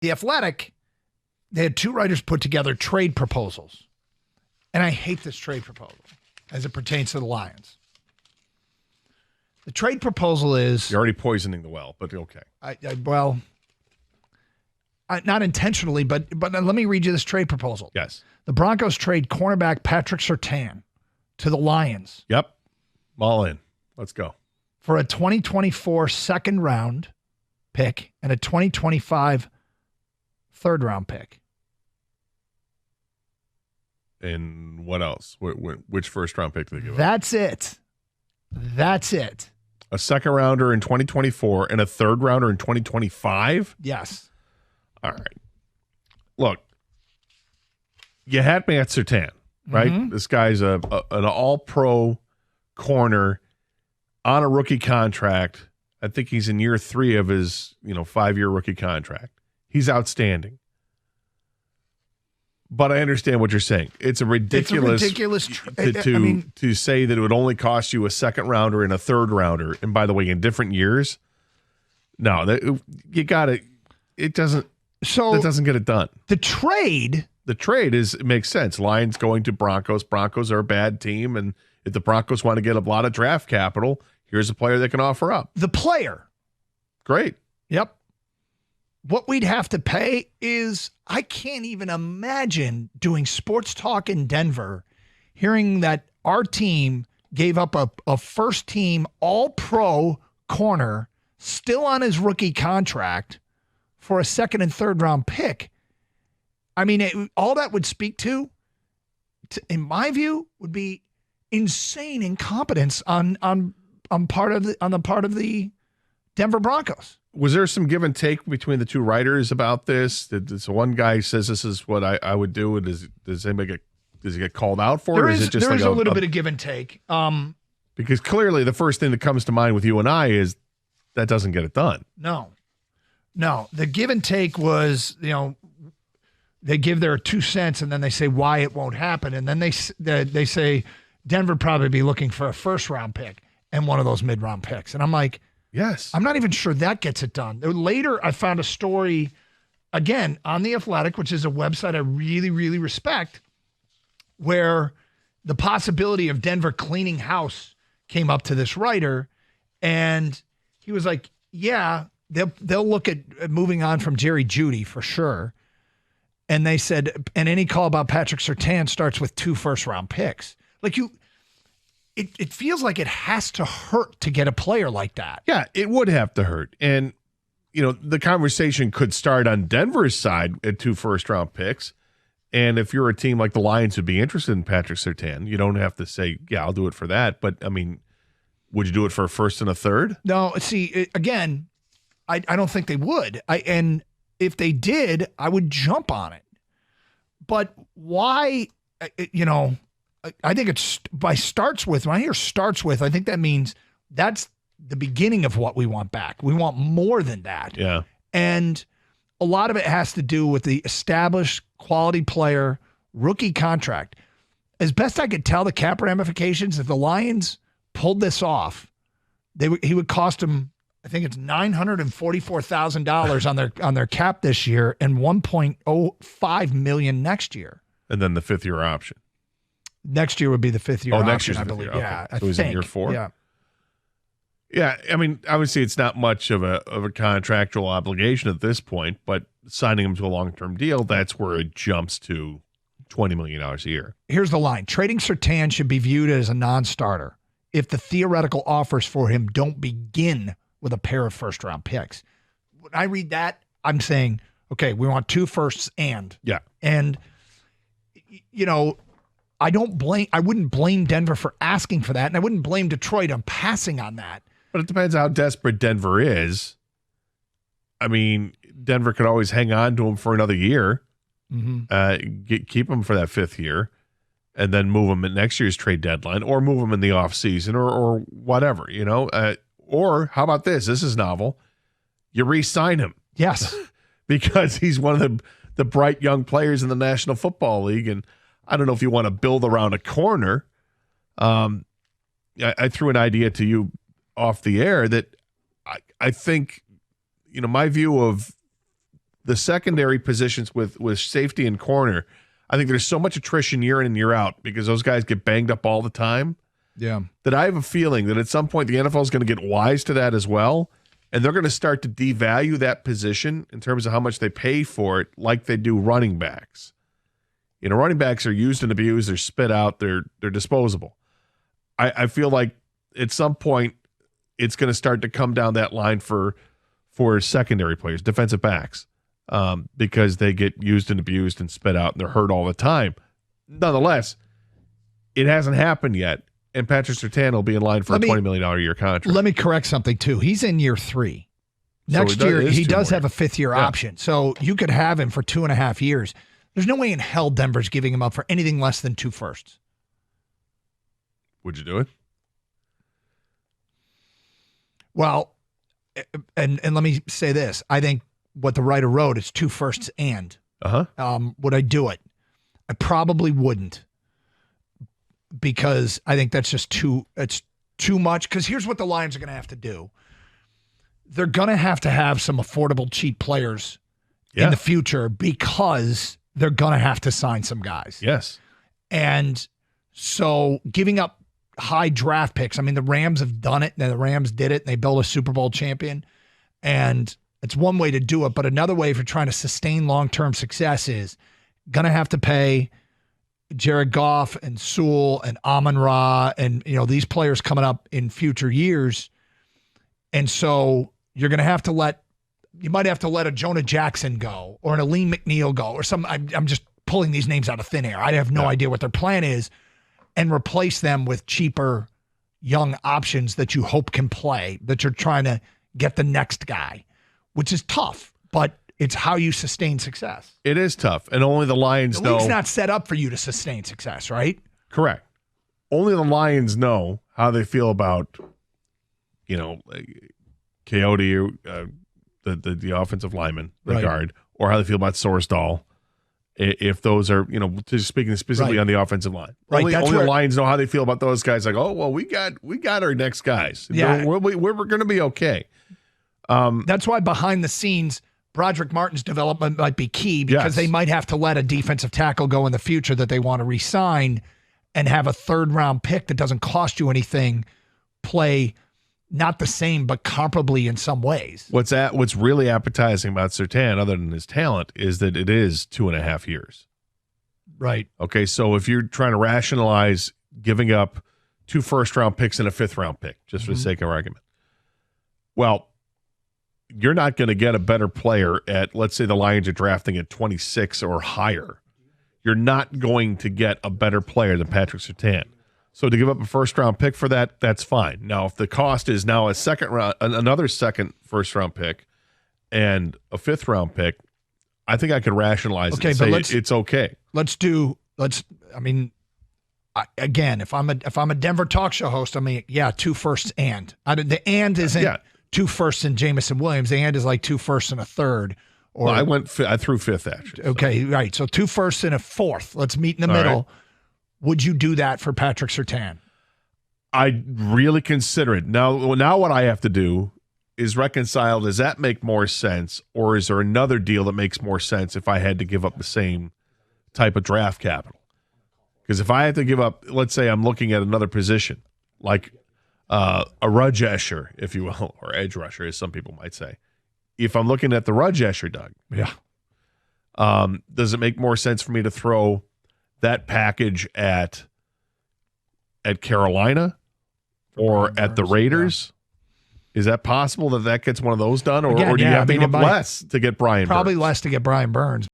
The Athletic, they had two writers put together trade proposals. And I hate this trade proposal as it pertains to the Lions. The trade proposal is... You're already poisoning the well, but okay. Not intentionally, but let me read you this trade proposal. Yes. The Broncos trade cornerback Patrick Surtain to the Lions. Yep. I'm all in. Let's go. For a 2024 second round pick and a 2025 third round pick. And what else? Which first round pick did they give up? That's it. A second rounder in 2024 and a third rounder in 2025? Yes. All right. Look, you had me at Surtain, right? Mm-hmm. This guy's an all-pro corner on a rookie contract. I think he's in year 3 of his 5-year rookie contract. He's outstanding. But I understand what you're saying. It's a ridiculous to say that it would only cost you a second rounder and a third rounder. And by the way, in different years, no, you got it. It doesn't. So that doesn't get it done. The trade it makes sense. Lions going to Broncos. Broncos are a bad team, and if the Broncos want to get a lot of draft capital, here's a player they can offer up. The player, great. Yep. What we'd have to pay is, I can't even imagine doing sports talk in Denver, hearing that our team gave up a first-team all-pro corner still on his rookie contract for a second and third round pick. I mean, all that would speak to, in my view, would be insane incompetence on the part of the Denver Broncos. Was there some give and take between the two writers about this? So one guy says this is what I would do, and does anybody get called out for it? Or is it just there like is a little bit of give and take? Because clearly the first thing that comes to mind with you and I is that doesn't get it done. No, the give and take was, they give their 2 cents and then they say why it won't happen. And then they say Denver probably be looking for a first round pick and one of those mid round picks. And I'm like, yes, I'm not even sure that gets it done. Later, I found a story again on The Athletic, which is a website I really, really respect, where the possibility of Denver cleaning house came up to this writer. And he was like, yeah, they'll look at moving on from Jerry Jeudy for sure. And they said, and any call about Patrick Surtain starts with 2 first-round picks. Like it feels like it has to hurt to get a player like that. Yeah, it would have to hurt. And, the conversation could start on Denver's side at 2 first-round picks. And if you're a team like the Lions who'd be interested in Patrick Surtain, you don't have to say, yeah, I'll do it for that. But, I mean, would you do it for a first and a third? No, see, again, I don't think they would. And if they did, I would jump on it. But why, I think it's by starts with. When I hear starts with, I think that means that's the beginning of what we want back. We want more than that. Yeah. And a lot of it has to do with the established quality player rookie contract. As best I could tell, the cap ramifications, if the Lions pulled this off, he would cost them, I think it's $944,000 on their cap this year and $1.05 million next year. And then the 5th-year option. Next year would be the 5th-year option, next year's I the 5th believe. year. Yeah, okay. So he's in year 4? Yeah. Yeah, I mean, obviously it's not much of a contractual obligation at this point, but signing him to a long-term deal, that's where it jumps to $20 million a year. Here's the line. Trading Surtain should be viewed as a non-starter if the theoretical offers for him don't begin with a pair of first-round picks. When I read that, I'm saying, okay, we want 2 firsts and. Yeah. And, I wouldn't blame Denver for asking for that, and I wouldn't blame Detroit on passing on that. But it depends how desperate Denver is. I mean, Denver could always hang on to him for another year, keep him for that 5th year, and then move him at next year's trade deadline, or move him in the offseason or whatever, Or how about this? This is novel. You re-sign him. Yes. Because he's one of the bright young players in the National Football League. And I don't know if you want to build around a corner. I threw an idea to you off the air that I think, my view of the secondary positions with safety and corner, I think there's so much attrition year in and year out because those guys get banged up all the time. Yeah. That I have a feeling that at some point the NFL is going to get wise to that as well, and they're going to start to devalue that position in terms of how much they pay for it, like they do running backs. Running backs are used and abused, they're spit out, they're disposable. I feel like at some point it's going to start to come down that line for secondary players, defensive backs, because they get used and abused and spit out and they're hurt all the time. Nonetheless, it hasn't happened yet. And Patrick Surtain will be in line for a $20 million a year contract. Let me correct something, too. He's in year 3. Next year, he does have a fifth-year option. So you could have him for 2.5 years. There's no way in hell Denver's giving him up for anything less than 2 firsts. Would you do it? Well, and let me say this. I think what the writer wrote is 2 firsts and. Would I do it? I probably wouldn't. Because I think that's just too much. Because here's what the Lions are going to have to do. They're going to have some affordable, cheap players in the future because they're going to have to sign some guys. Yes. And so giving up high draft picks, I mean, the Rams have done it, and the Rams did it, and they built a Super Bowl champion. And it's one way to do it. But another way, if you're trying to sustain long-term success, is going to have to pay Jared Goff and Sewell and Amon-Ra and, these players coming up in future years. And so you're going to have to you might have to let a Jonah Jackson go or an Aleem McNeil go or some, I'm just pulling these names out of thin air. I have no idea what their plan is, and replace them with cheaper young options that you hope can play, that you're trying to get the next guy, which is tough, but it's how you sustain success. It is tough, and only the Lions know. The league's not set up for you to sustain success, right? Correct. Only the Lions know how they feel about, Coyote, the offensive lineman, the guard, or how they feel about Sorsdahl. If those are, just speaking specifically on the offensive line. Only the Lions know how they feel about those guys. Like, oh, well, we got our next guys. Yeah. We're going to be okay. That's why behind the scenes, Broderick Martin's development might be key because they might have to let a defensive tackle go in the future that they want to re-sign and have a 3rd-round pick that doesn't cost you anything play not the same but comparably in some ways. What's really appetizing about Surtain, other than his talent, is that it is 2.5 years. Right. Okay, so if you're trying to rationalize giving up 2 first-round picks and a 5th-round pick, just for the sake of argument, well, you're not going to get a better player at, let's say the Lions are drafting at 26 or higher. You're not going to get a better player than Patrick Surtain. So to give up a 1st-round pick for that, that's fine. Now, if the cost is now another second first-round pick and a 5th-round pick, I think I could rationalize it and say it's okay. Again, if I'm a Denver talk show host, 2 firsts and. The and isn't 2 firsts and Jamison Williams. The and is like 2 firsts and a 3rd. Or I threw 5th, actually. Okay, right. So 2 firsts and a 4th. Let's meet in the middle. Right. Would you do that for Patrick Surtain? I'd really consider it. Now what I have to do is reconcile, does that make more sense, or is there another deal that makes more sense if I had to give up the same type of draft capital? Because if I had to give up, let's say I'm looking at another position, like a rudge escher, if you will, or edge rusher, as some people might say. If I'm looking at the rudge escher, Doug, does it make more sense for me to throw that package at Carolina or at the Raiders? Is that possible that gets one of those done? Or do you have to give up less to get Brian Burns? Probably less to get Brian Burns.